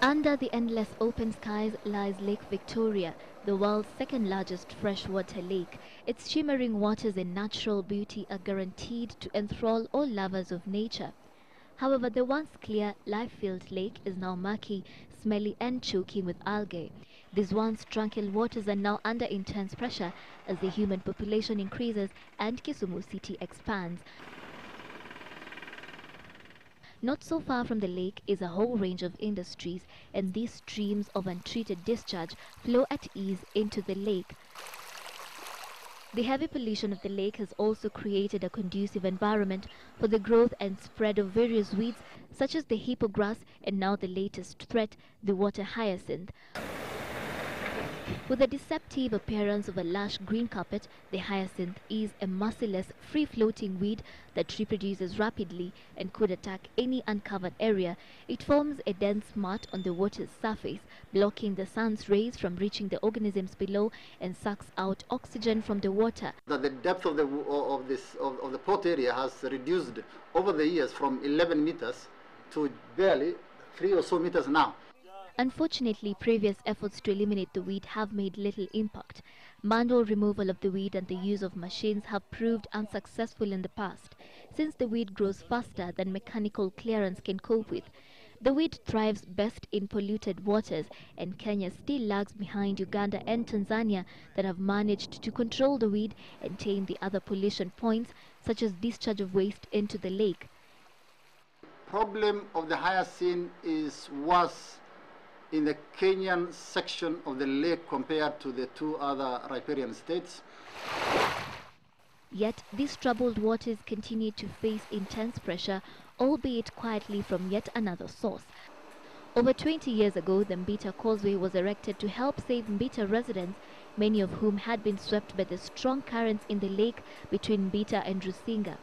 Under the endless open skies lies Lake Victoria, the world's second largest freshwater lake. Its shimmering waters and natural beauty are guaranteed to enthrall all lovers of nature. However, the once clear, life-filled lake is now murky, smelly and choking with algae. These once tranquil waters are now under intense pressure as the human population increases and Kisumu city expands. Not so far from the lake is a whole range of industries, and these streams of untreated discharge flow at ease into the lake. The heavy pollution of the lake has also created a conducive environment for the growth and spread of various weeds such as the hippo grass and now the latest threat, the water hyacinth. With the deceptive appearance of a lush green carpet, the hyacinth is a merciless, free-floating weed that reproduces rapidly and could attack any uncovered area. It forms a dense mat on the water's surface, blocking the sun's rays from reaching the organisms below and sucks out oxygen from the water. The depth of the pot area has reduced over the years from 11 meters to barely 3 or so meters now. Unfortunately, previous efforts to eliminate the weed have made little impact. Manual removal of the weed and the use of machines have proved unsuccessful in the past, since the weed grows faster than mechanical clearance can cope with. The weed thrives best in polluted waters, and Kenya still lags behind Uganda and Tanzania that have managed to control the weed and tame the other pollution points, such as discharge of waste into the lake. Problem of the hyacinth is worse in the Kenyan section of the lake compared to the two other riparian states. Yet these troubled waters continue to face intense pressure, albeit quietly from yet another source. Over 20 years ago, the Mbita Causeway was erected to help save Mbita residents, many of whom had been swept by the strong currents in the lake between Mbita and Rusinga.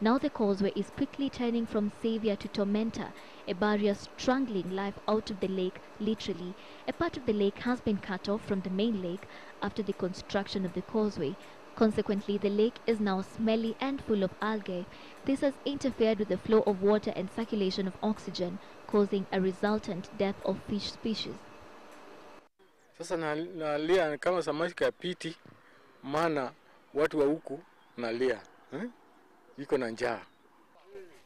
Now the causeway is quickly turning from savior to tormentor, a barrier strangling life out of the lake, literally. A part of the lake has been cut off from the main lake after the construction of the causeway. Consequently, the lake is now smelly and full of algae. This has interfered with the flow of water and circulation of oxygen, causing a resultant death of fish species. Sasa nalia kama samaki kapiti, maana watu wa huku nalia.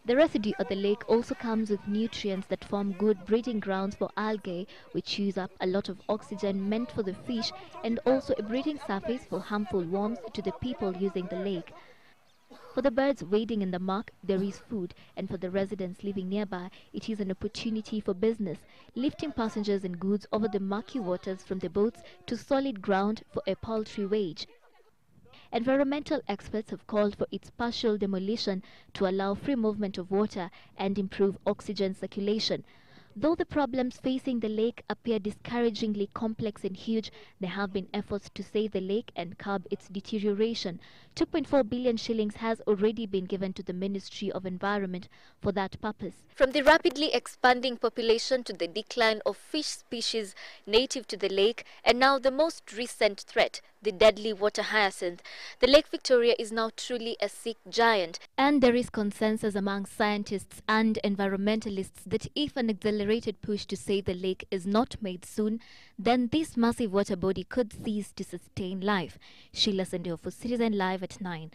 The residue of the lake also comes with nutrients that form good breeding grounds for algae, which use up a lot of oxygen meant for the fish, and also a breeding surface for harmful worms to the people using the lake. For the birds wading in the muck, there is food, and for the residents living nearby, it is an opportunity for business, lifting passengers and goods over the murky waters from the boats to solid ground for a paltry wage. Environmental experts have called for its partial demolition to allow free movement of water and improve oxygen circulation. Though the problems facing the lake appear discouragingly complex and huge, there have been efforts to save the lake and curb its deterioration. 2.4 billion shillings has already been given to the Ministry of Environment for that purpose. From the rapidly expanding population to the decline of fish species native to the lake, and now the most recent threat, the deadly water hyacinth, the Lake Victoria is now truly a sick giant. And there is consensus among scientists and environmentalists that if an accelerated push to save the lake is not made soon, then this massive water body could cease to sustain life. Sheila Sendeo for Citizen Live at 9.